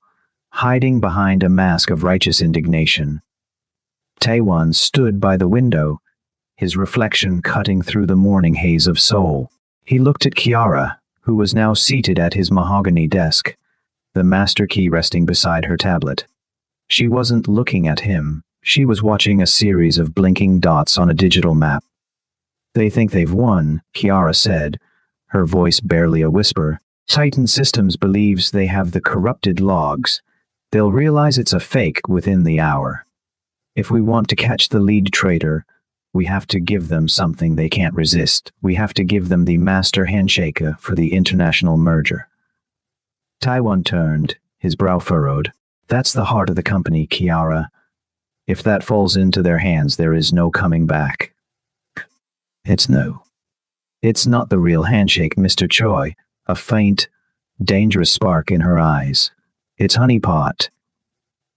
Speaker 2: hiding behind a mask of righteous indignation. Taewon stood by the window, his reflection cutting through the morning haze of Seoul. He looked at Kiara, who was now seated at his mahogany desk, the master key resting beside her tablet. She wasn't looking at him, she was watching a series of blinking dots on a digital map. "They think they've won," Kiara said, her voice barely a whisper. "Titan Systems believes they have the corrupted logs. They'll realize it's a fake within the hour. If we want to catch the lead traitor, we have to give them something they can't resist. We have to give them the master handshake for the international merger." Taewon turned, his brow furrowed. "That's the heart of the company, Kiara. If that falls into their hands, there is no coming back." It's not the real handshake, Mr. Choi, a faint, dangerous spark in her eyes. It's honeypot,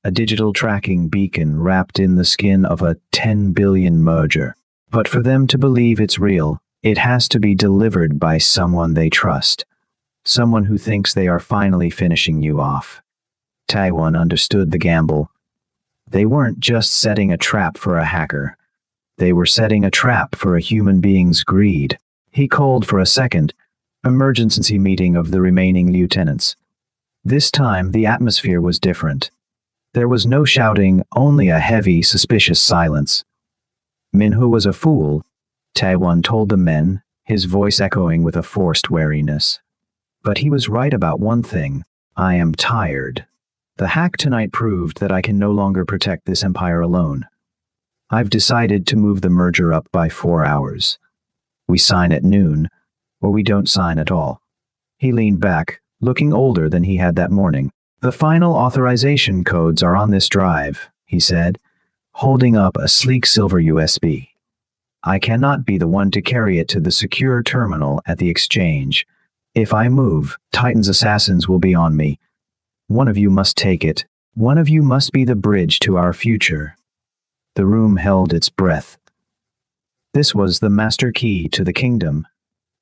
Speaker 2: a digital tracking beacon wrapped in the skin of a 10 billion merger. But for them to believe it's real, it has to be delivered by someone they trust. Someone who thinks they are finally finishing you off. Taewon understood the gamble. They weren't just setting a trap for a hacker. They were setting a trap for a human being's greed. He called for a second, emergency meeting of the remaining lieutenants. This time, the atmosphere was different. There was no shouting, only a heavy, suspicious silence. Minho was a fool, Taewon told the men, his voice echoing with a forced wariness. But he was right about one thing. I am tired. The hack tonight proved that I can no longer protect this empire alone. I've decided to move the merger up by 4 hours. We sign at noon, or we don't sign at all. He leaned back, looking older than he had that morning. The final authorization codes are on this drive, he said, holding up a sleek silver USB. I cannot be the one to carry it to the secure terminal at the exchange. If I move, Titan's assassins will be on me. One of you must take it. One of you must be the bridge to our future. The room held its breath. This was the master key to the kingdom.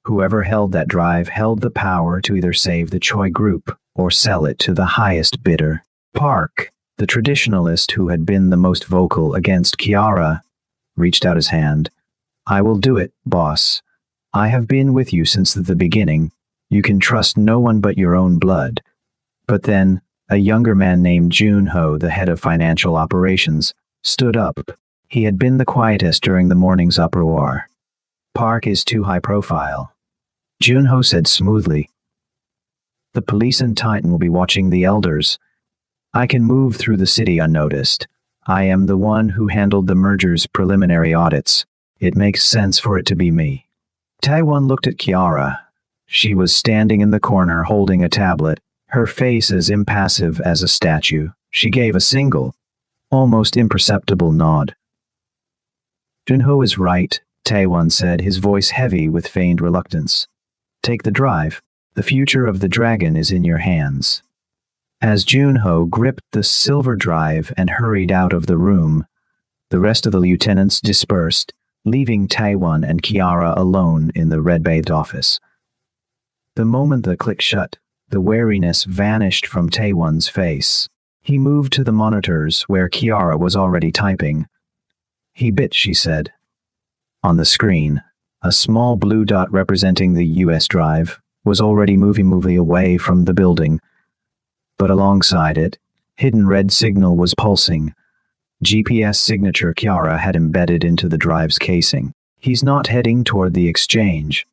Speaker 2: Whoever held that drive held the power to either save the Choi group or sell it to the highest bidder. Park, the traditionalist who had been the most vocal against Kiara, reached out his hand. I will do it, boss. I have been with you since the beginning. You can trust no one but your own blood. But then, a younger man named Junho, the head of financial operations, stood up. He had been the quietest during the morning's uproar. Park is too high profile. Junho said smoothly. The police and Titan will be watching the elders. I can move through the city unnoticed. I am the one who handled the merger's preliminary audits. It makes sense for it to be me. Taewon looked at Kiara. She was standing in the corner holding a tablet, her face as impassive as a statue. She gave a single, almost imperceptible nod. Junho is right, Taewon said, his voice heavy with feigned reluctance. Take the drive. The future of the dragon is in your hands. As Junho gripped the silver drive and hurried out of the room, the rest of the lieutenants dispersed, leaving Taewon and Kiara alone in the red-bathed office. The moment the click shut, the wariness vanished from Taewon's face. He moved to the monitors where Kiara was already typing. He bit, she said. On the screen, a small blue dot representing the US drive was already moving away from the building. But alongside it, hidden red signal was pulsing. GPS signature Kiara had embedded into the drive's casing. He's not heading toward the exchange,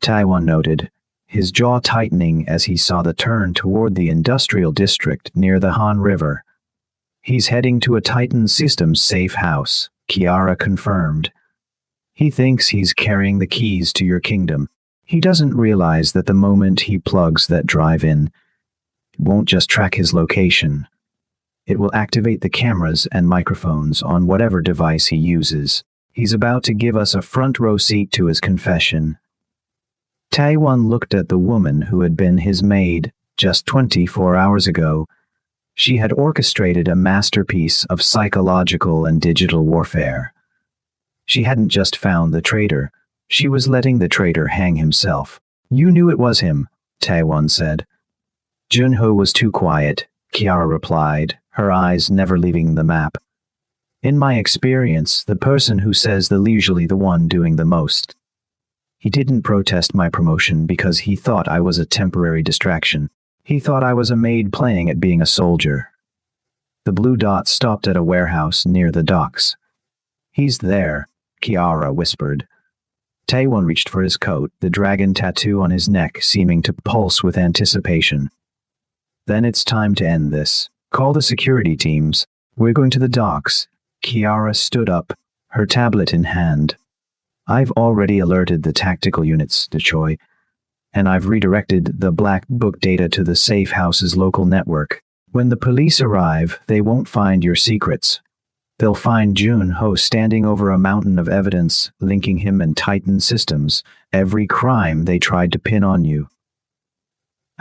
Speaker 2: Taewon noted, his jaw tightening as he saw the turn toward the industrial district near the Han River. He's heading to a Titan Systems safe house, Kiara confirmed. He thinks he's carrying the keys to your kingdom. He doesn't realize that the moment he plugs that drive in, it won't just track his location. It will activate the cameras and microphones on whatever device he uses. He's about to give us a front row seat to his confession. Taewon looked at the woman who had been his maid, Just 24 hours ago, she had orchestrated a masterpiece of psychological and digital warfare. She hadn't just found the traitor, she was letting the traitor hang himself. You knew it was him, Taewon said. Junho was too quiet, Kiara replied, her eyes never leaving the map. In my experience, the person who says the usually the one doing the most. He didn't protest my promotion because he thought I was a temporary distraction. He thought I was a maid playing at being a soldier. The blue dot stopped at a warehouse near the docks. He's there, Kiara whispered. Taewon reached for his coat, the dragon tattoo on his neck seeming to pulse with anticipation. Then it's time to end this. Call the security teams. We're going to the docks. Kiara stood up, her tablet in hand. I've already alerted the tactical units, Dechoy, and I've redirected the black book data to the safe house's local network. When the police arrive, they won't find your secrets. They'll find Junho standing over a mountain of evidence linking him and Titan systems, every crime they tried to pin on you.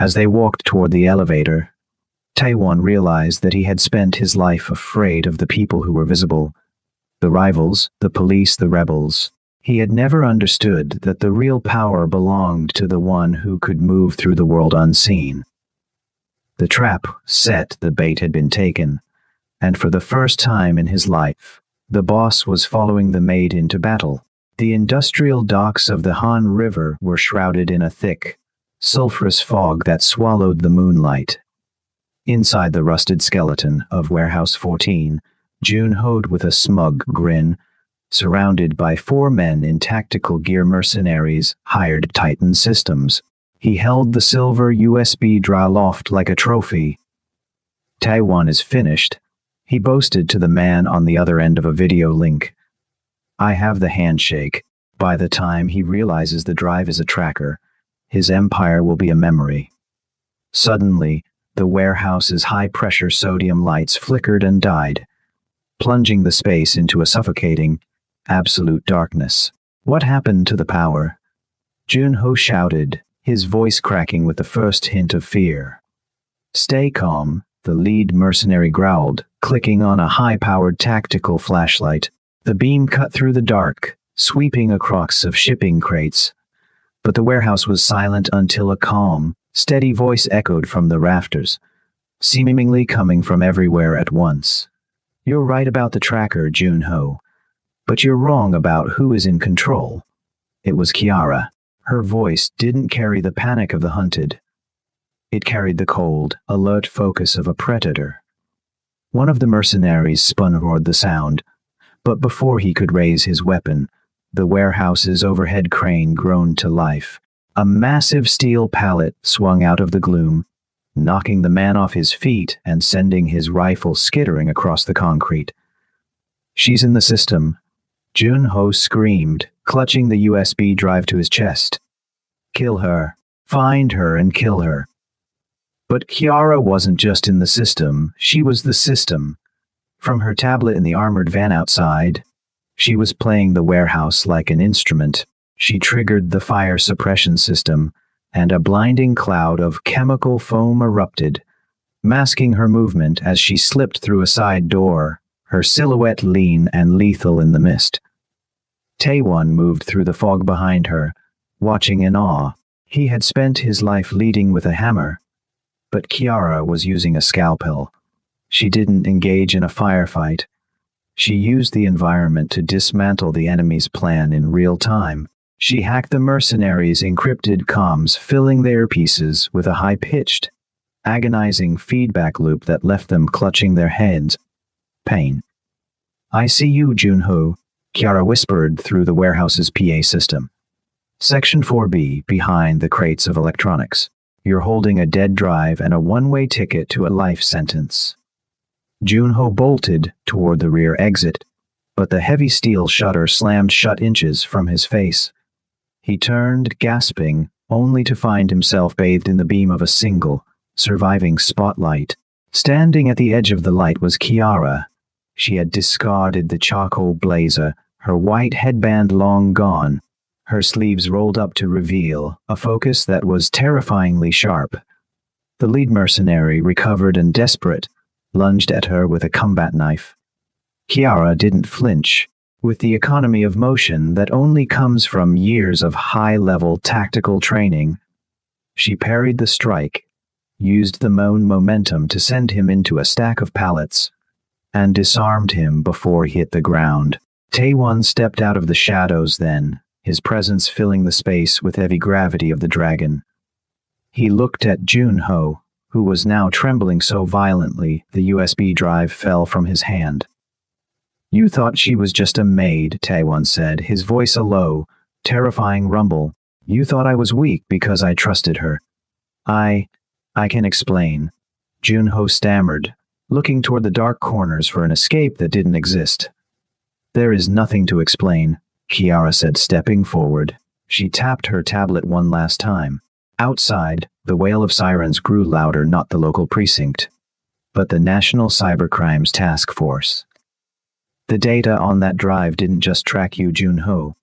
Speaker 2: As they walked toward the elevator, Taewon realized that he had spent his life afraid of the people who were visible. The rivals, the police, the rebels. He had never understood that the real power belonged to the one who could move through the world unseen. The trap set, the bait had been taken, and for the first time in his life, the boss was following the Maid into battle. The industrial docks of the Han River were shrouded in a thick, sulphurous fog that swallowed the moonlight. Inside the rusted skeleton of Warehouse 14, Junho with a smug grin, surrounded by 4 men in tactical gear mercenaries hired Titan systems. He held the silver USB drive aloft like a trophy. Taewon is finished, he boasted to the man on the other end of a video link. I have the handshake. By the time he realizes the drive is a tracker, his empire will be a memory. Suddenly, the warehouse's high-pressure sodium lights flickered and died, plunging the space into a suffocating, absolute darkness. What happened to the power? Junho shouted, his voice cracking with the first hint of fear. Stay calm, the lead mercenary growled, clicking on a high-powered tactical flashlight. The beam cut through the dark, sweeping across of shipping crates. But the warehouse was silent until a calm, steady voice echoed from the rafters, seemingly coming from everywhere at once. You're right about the tracker, Junho, but you're wrong about who is in control. It was Kiara. Her voice didn't carry the panic of the hunted. It carried the cold, alert focus of a predator. One of the mercenaries spun toward the sound, but before he could raise his weapon, the warehouse's overhead crane groaned to life. A massive steel pallet swung out of the gloom, knocking the man off his feet and sending his rifle skittering across the concrete. She's in the system, Junho screamed, clutching the USB drive to his chest. Kill her. Find her and kill her. But Kiara wasn't just in the system, she was the system. From her tablet in the armored van outside, she was playing the warehouse like an instrument. She triggered the fire suppression system, and a blinding cloud of chemical foam erupted, masking her movement as she slipped through a side door, her silhouette lean and lethal in the mist. Taewon moved through the fog behind her, watching in awe. He had spent his life leading with a hammer, but Kiara was using a scalpel. She didn't engage in a firefight. She used the environment to dismantle the enemy's plan in real time. She hacked the mercenaries' encrypted comms, filling their pieces with a high-pitched, agonizing feedback loop that left them clutching their heads. Pain. I see you, Junho, Kiara whispered through the warehouse's PA system. Section 4B, behind the crates of electronics. You're holding a dead drive and a one-way ticket to a life sentence. Junho bolted toward the rear exit, but the heavy steel shutter slammed shut inches from his face. He turned, gasping, only to find himself bathed in the beam of a single, surviving spotlight. Standing at the edge of the light was Kiara. She had discarded the charcoal blazer, her white headband long gone, her sleeves rolled up to reveal a focus that was terrifyingly sharp. The lead mercenary, recovered and desperate, lunged at her with a combat knife. Kiara didn't flinch. With the economy of motion that only comes from years of high-level tactical training, she parried the strike, used the momentum to send him into a stack of pallets, and disarmed him before he hit the ground. Taewon stepped out of the shadows then, his presence filling the space with heavy gravity of the dragon. He looked at Junho, who was now trembling so violently the USB drive fell from his hand. "You thought she was just a maid," Taewon said, his voice a low, terrifying rumble. "You thought I was weak because I trusted her. I can explain," Junho stammered, looking toward the dark corners for an escape that didn't exist. "There is nothing to explain," Kiara said, stepping forward. She tapped her tablet one last time. Outside, the wail of sirens grew louder, not the local precinct, but the National Cybercrimes Task Force. "The data on that drive didn't just track you, Junho.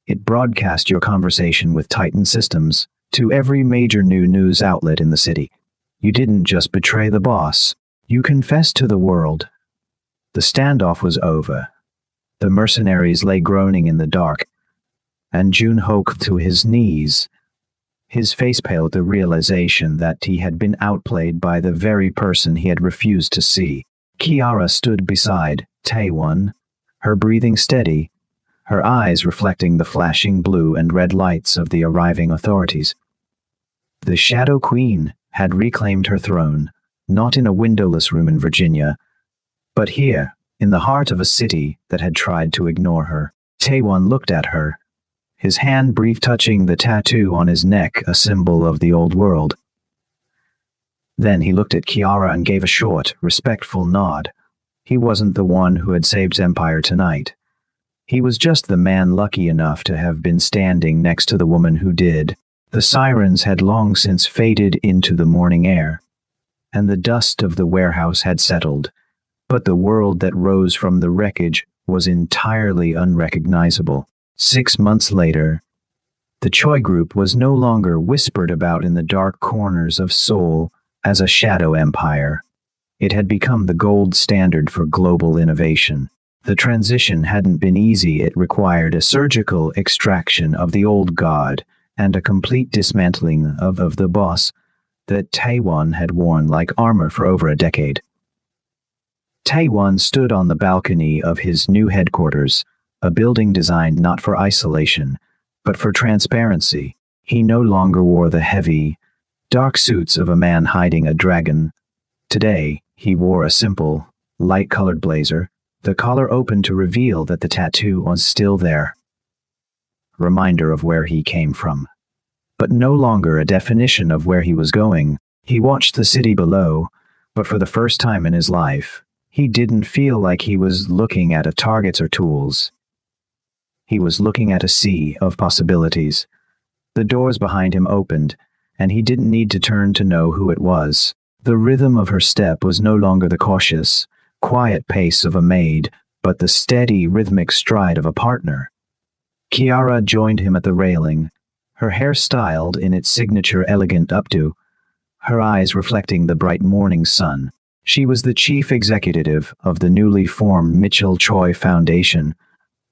Speaker 2: It broadcast your conversation with Titan Systems to every major new news outlet in the city. You didn't just betray the boss. You confessed to the world." The standoff was over. The mercenaries lay groaning in the dark, and Junho fell to his knees. His face paled at the realization that he had been outplayed by the very person he had refused to see. Kiara stood beside Taewon, her breathing steady, her eyes reflecting the flashing blue and red lights of the arriving authorities. The Shadow Queen had reclaimed her throne, not in a windowless room in Virginia, but here, in the heart of a city that had tried to ignore her. Taewon looked at her, his hand brief touching the tattoo on his neck, a symbol of the old world. Then he looked at Kiara and gave a short, respectful nod. He wasn't the one who had saved Empire tonight. He was just the man lucky enough to have been standing next to the woman who did. The sirens had long since faded into the morning air, and the dust of the warehouse had settled, but the world that rose from the wreckage was entirely unrecognizable. 6 months later, the Choi Group was no longer whispered about in the dark corners of Seoul as a shadow empire. It had become the gold standard for global innovation. The transition hadn't been easy. It required a surgical extraction of the old god and a complete dismantling of the boss that Taewon had worn like armor for over a decade. Taewon stood on the balcony of his new headquarters, a building designed not for isolation, but for transparency. He no longer wore the heavy, dark suits of a man hiding a dragon. Today, he wore a simple, light-colored blazer, the collar open to reveal that the tattoo was still there. Reminder of where he came from, but no longer a definition of where he was going. He watched the city below, but for the first time in his life, he didn't feel like he was looking at targets or tools. He was looking at a sea of possibilities. The doors behind him opened, and he didn't need to turn to know who it was. The rhythm of her step was no longer the cautious, quiet pace of a maid, but the steady, rhythmic stride of a partner. Kiara joined him at the railing, her hair styled in its signature elegant updo, her eyes reflecting the bright morning sun. She was the chief executive of the newly formed Mitchell Choi Foundation,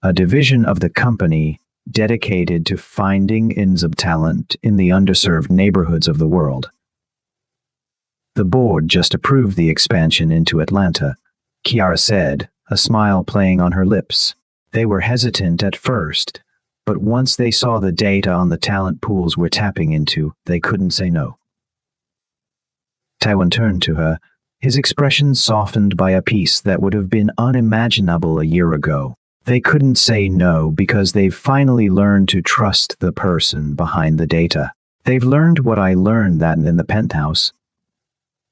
Speaker 2: a division of the company dedicated to finding of talent in the underserved neighborhoods of the world. The board just approved the expansion into Atlanta, Kiara said, a smile playing on her lips. They were hesitant at first, but once they saw the data on the talent pools we're tapping into, they couldn't say no. Taewon turned to her, his expression softened by a peace that would have been unimaginable a year ago. They couldn't say no because they've finally learned to trust the person behind the data. They've learned what I learned that in the penthouse,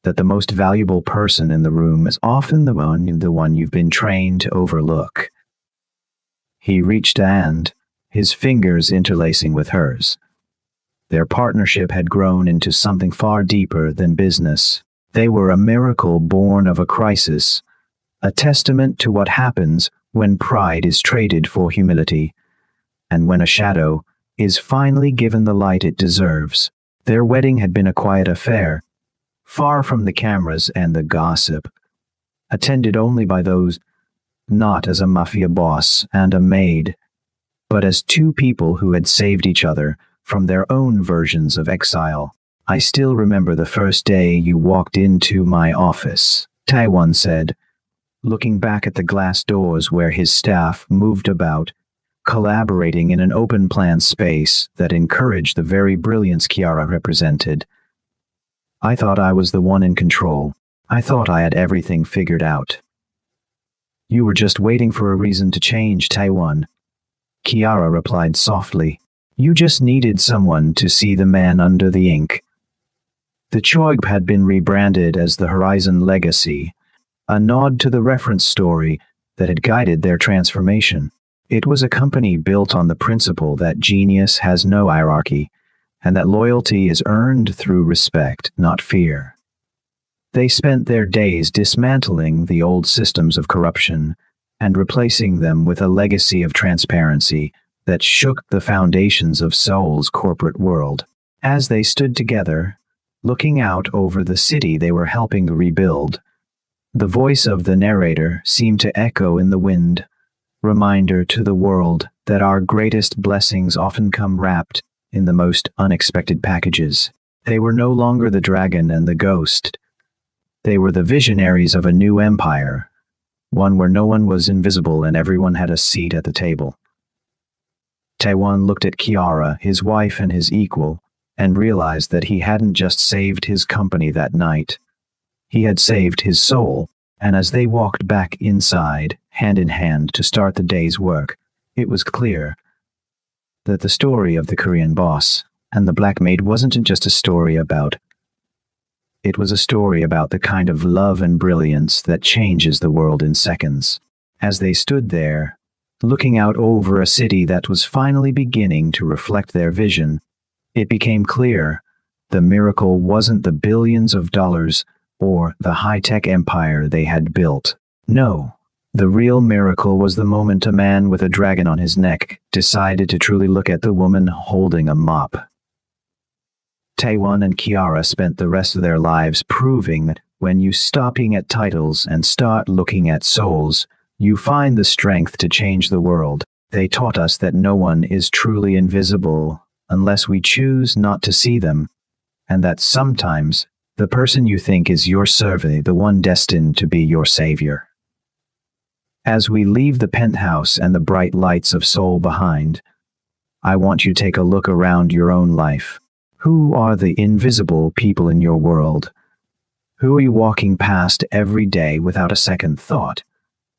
Speaker 2: that the most valuable person in the room is often the one you've been trained to overlook. He reached a hand, his fingers interlacing with hers. Their partnership had grown into something far deeper than business. They were a miracle born of a crisis, a testament to what happens when pride is traded for humility, and when a shadow is finally given the light it deserves. Their wedding had been a quiet affair, far from the cameras and the gossip, attended only by those, not as a mafia boss and a maid, but as two people who had saved each other from their own versions of exile. I still remember the first day you walked into my office, Taiwan said, looking back at the glass doors where his staff moved about, collaborating in an open-plan space that encouraged the very brilliance Kiara represented. I thought I was the one in control. I thought I had everything figured out. You were just waiting for a reason to change, Taiwan. Kiara replied softly. You just needed someone to see the man under the ink. The Choig had been rebranded as the Horizon Legacy, a nod to the reference story that had guided their transformation. It was a company built on the principle that genius has no hierarchy, and that loyalty is earned through respect, not fear. They spent their days dismantling the old systems of corruption and replacing them with a legacy of transparency that shook the foundations of Seoul's corporate world. As they stood together, looking out over the city they were helping rebuild, the voice of the narrator seemed to echo in the wind, reminder to the world that our greatest blessings often come wrapped in the most unexpected packages. They were no longer the dragon and the ghost. They were the visionaries of a new empire, one where no one was invisible and everyone had a seat at the table. Taiwan looked at Kiara, his wife and his equal, and realized that he hadn't just saved his company that night. He had saved his soul, and as they walked back inside, hand in hand, to start the day's work, it was clear that the story of the Korean boss and the Black Maid wasn't just a story about. It was a story about the kind of love and brilliance that changes the world in seconds. As they stood there, looking out over a city that was finally beginning to reflect their vision, it became clear the miracle wasn't the billions of dollars or the high-tech empire they had built. No, the real miracle was the moment a man with a dragon on his neck decided to truly look at the woman holding a mop. Taiwan and Kiara spent the rest of their lives proving that when you stop looking at titles and start looking at souls, you find the strength to change the world. They taught us that no one is truly invisible unless we choose not to see them, and that sometimes the person you think is your servant, the one destined to be your savior. As we leave the penthouse and the bright lights of Seoul behind, I want you to take a look around your own life. Who are the invisible people in your world? Who are you walking past every day without a second thought?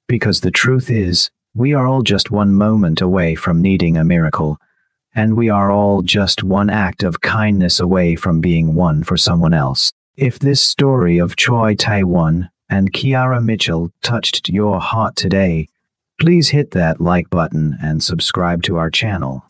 Speaker 2: Because the truth is, we are all just one moment away from needing a miracle, and we are all just one act of kindness away from being one for someone else. If this story of Choi Tae-won and Kiara Mitchell touched your heart today, please hit that like button and subscribe to our channel.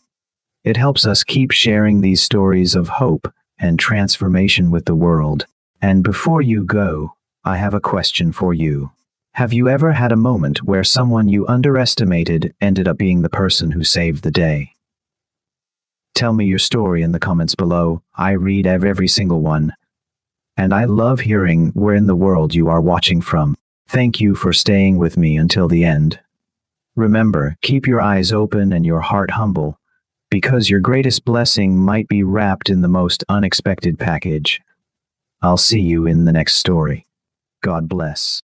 Speaker 2: It helps us keep sharing these stories of hope and transformation with the world. And before you go, I have a question for you. Have you ever had a moment where someone you underestimated ended up being the person who saved the day? Tell me your story in the comments below. I read every single one. And I love hearing where in the world you are watching from. Thank you for staying with me until the end. Remember, keep your eyes open and your heart humble, because your greatest blessing might be wrapped in the most unexpected package. I'll see you in the next story. God bless.